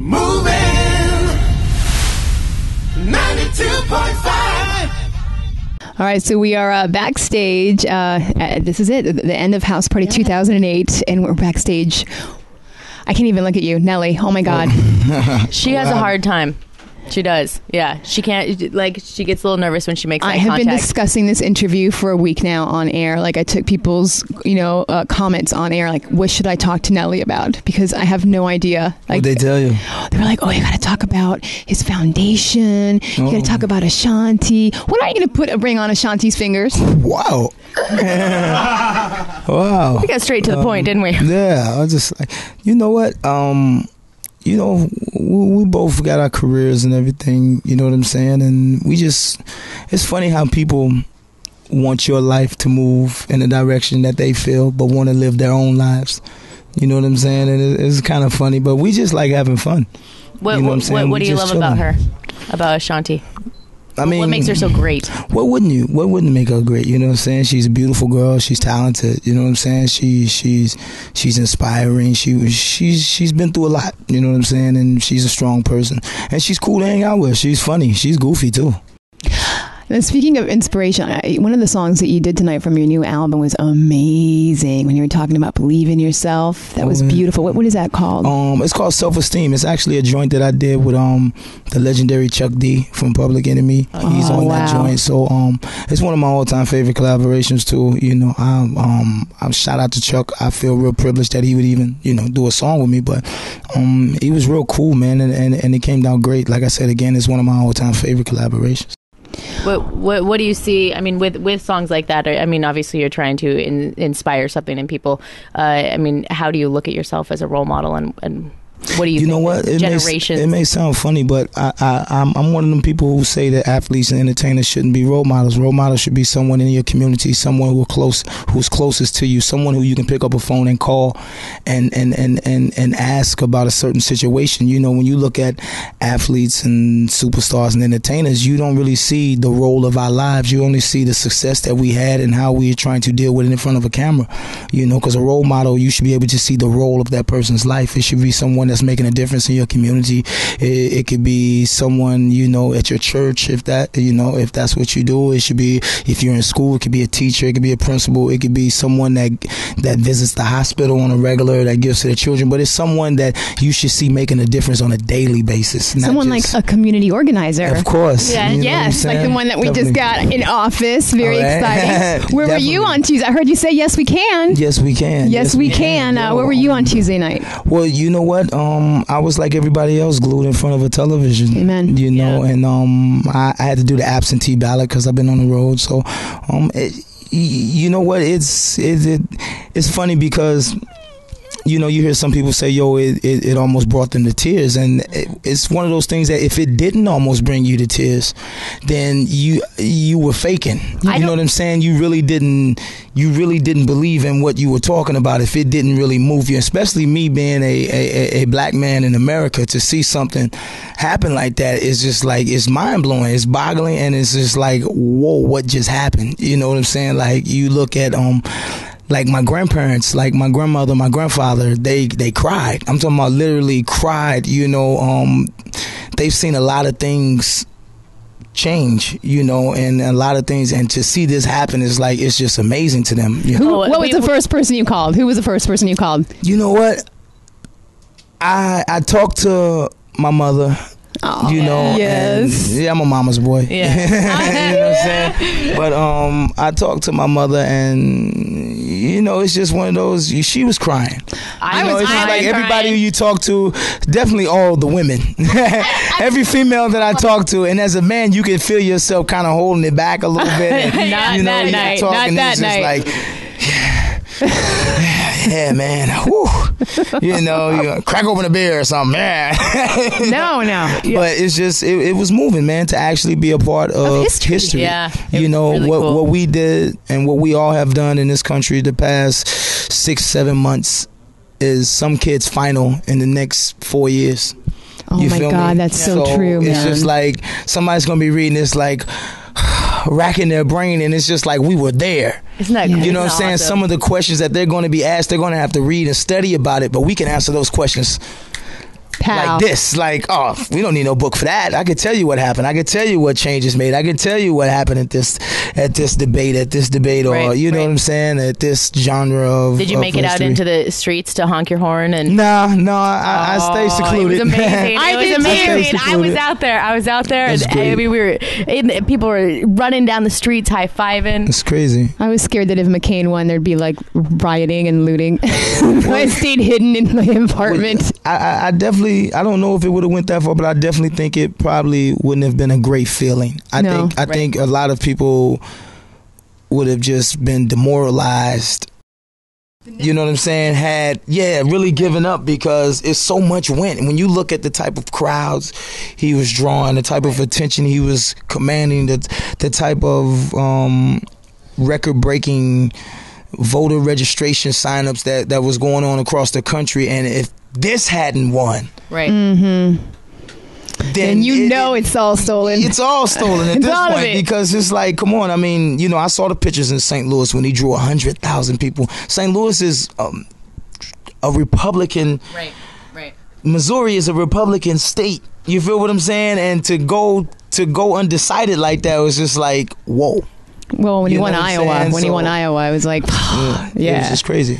Moving 92.5. All right, so we are backstage. This is it, the end of House Party 2008, and we're backstage. I can't even look at you, Nelly. Oh my God. She has a hard time. She does. Yeah. She can't, like, she gets a little nervous when she makes eye contact. I have been discussing this interview for a week now on air. Like, I took people's, comments on air. Like, what should I talk to Nelly about? Because I have no idea. Like, what'd they tell you? They were like, oh, you got to talk about his foundation. You got to talk about Ashanti. When are you going to put a ring on Ashanti's fingers? Wow. Wow. We got straight to the point, didn't we? Yeah. I was just like, you know what? We both got our careers and everything, you know what I'm saying? And it's funny how people want your life to move in the direction that they feel, but want to live their own lives. You know what I'm saying? And it's kind of funny, but we just like having fun. What you know what do you love about her, about Ashanti? I mean, what makes her so great? What wouldn't make her great? You know what I'm saying? She's a beautiful girl. She's talented. You know what I'm saying? She's inspiring. She's been through a lot. You know what I'm saying? And she's a strong person. And she's cool to hang out with. She's funny. She's goofy too. Now, speaking of inspiration, one of the songs that you did tonight from your new album was amazing. When you were talking about Believe in Yourself, that was beautiful. What is that called? It's called Self-Esteem. It's actually a joint that I did with the legendary Chuck D from Public Enemy. He's on that joint. So it's one of my all-time favorite collaborations too. You know, I shout out to Chuck. I feel real privileged that he would even do a song with me. But he was real cool, man, and it came down great. Like I said again, it's one of my all-time favorite collaborations. What do you see? I mean, with songs like that, I mean, obviously you're trying to inspire something in people. I mean, how do you look at yourself as a role model, and what do you think? You know what? It may sound funny, but I'm one of them people who say that athletes and entertainers shouldn't be role models. Role models should be someone in your community, someone who's closest to you, someone who you can pick up a phone and call and ask about a certain situation. You know, when you look at athletes and superstars and entertainers, you don't really see the role of our lives. You only see the success that we had and how we are trying to deal with it in front of a camera. You know, because a role model, you should be able to see the role of that person's life. It should be someone that's making a difference in your community. It could be someone, at your church, if that's what you do. It should be, if you're in school, it could be a teacher, it could be a principal, it could be someone that visits the hospital on a regular, that gives to their children, but it's someone that you should see making a difference on a daily basis. Someone like a community organizer. Of course. Yeah, yes, like the one that we just got in office. Very exciting. Where were you on Tuesday? I heard you say yes we can. Yes we can. Yes we can. Where were you on Tuesday night? Well, you know what? I was like everybody else, glued in front of a television. Amen. And I had to do the absentee ballot because I've been on the road. So, you know what? It's funny because you hear some people say, yo, it almost brought them to tears. And it's one of those things that if it didn't almost bring you to tears, then you were faking. You know what I'm saying? You really didn't believe in what you were talking about if it didn't really move you. Especially me being a black man in America, to see something happen like that is just like, it's mind blowing. It's boggling. And it's just like, whoa, what just happened? You know what I'm saying? Like, you look at, like my grandparents, like my grandmother, my grandfather, they cried. I'm talking about literally cried. They've seen a lot of things change, and a lot of things, and to see this happen is like, it's just amazing to them. What was the first person you called? Who was the first person you called? You know what? I talked to my mother. Oh, yes. I'm a mama's boy. Yeah. You know what I'm saying? But I talked to my mother, and it's just one of those. She was crying. It's just like everybody who you talk to, definitely all the women. Every female that I talk to, and as a man, you can feel yourself kind of holding it back a little bit. And, Not that night. Yeah, man. Whew. You crack open a beer or something. Yeah. No. But it's just, it was moving, man, to actually be a part of history. Yeah. Really what we did and what we all have done in this country the past 6-7 months is some kids' final in the next 4 years. Oh my God, that's so true, man. It's just like somebody's going to be reading this like racking their brain, and it's just like we were there. Isn't that cool? You know what I'm saying? Awesome. Some of the questions that they're going to be asked, they're going to have to read and study about it, but we can answer those questions Pow. like this. Like, oh, we don't need no book for that. I could tell you what happened. I could tell you what changes made. I could tell you what happened at this debate, or Right, you know right. what I'm saying, at this genre of. Did you of make it out history. into the streets to honk your horn? And No, I stay secluded. It was amazing. I It was did too. amazing. I was Secluded. out there. That's And, great. I mean, people were running down the streets, high fiving. It's crazy. I was scared that if McCain won, there'd be like rioting and looting. I stayed hidden in my apartment. I definitely, I don't know if it would have went that far, but I definitely think it probably wouldn't have been a great feeling. I No. think a lot of people would have just been demoralized. You know what I'm saying? Really given up, because it's so much went. And when you look at the type of crowds he was drawing, the type of attention he was commanding, the type of record-breaking voter registration signups that was going on across the country, and if this hadn't won, Right. Mm-hmm. then And it's all stolen. It's all stolen at It's this all of point, it. because it's like, come on. I mean, I saw the pictures in St. Louis when he drew 100,000 people. St. Louis is a Republican. Right. Right. Missouri is a Republican state. You feel what I'm saying? And to go undecided like that was just like, whoa. Well, when You he know won what I'm Iowa, saying? when he So- won Iowa, I was like, It was yeah. just crazy.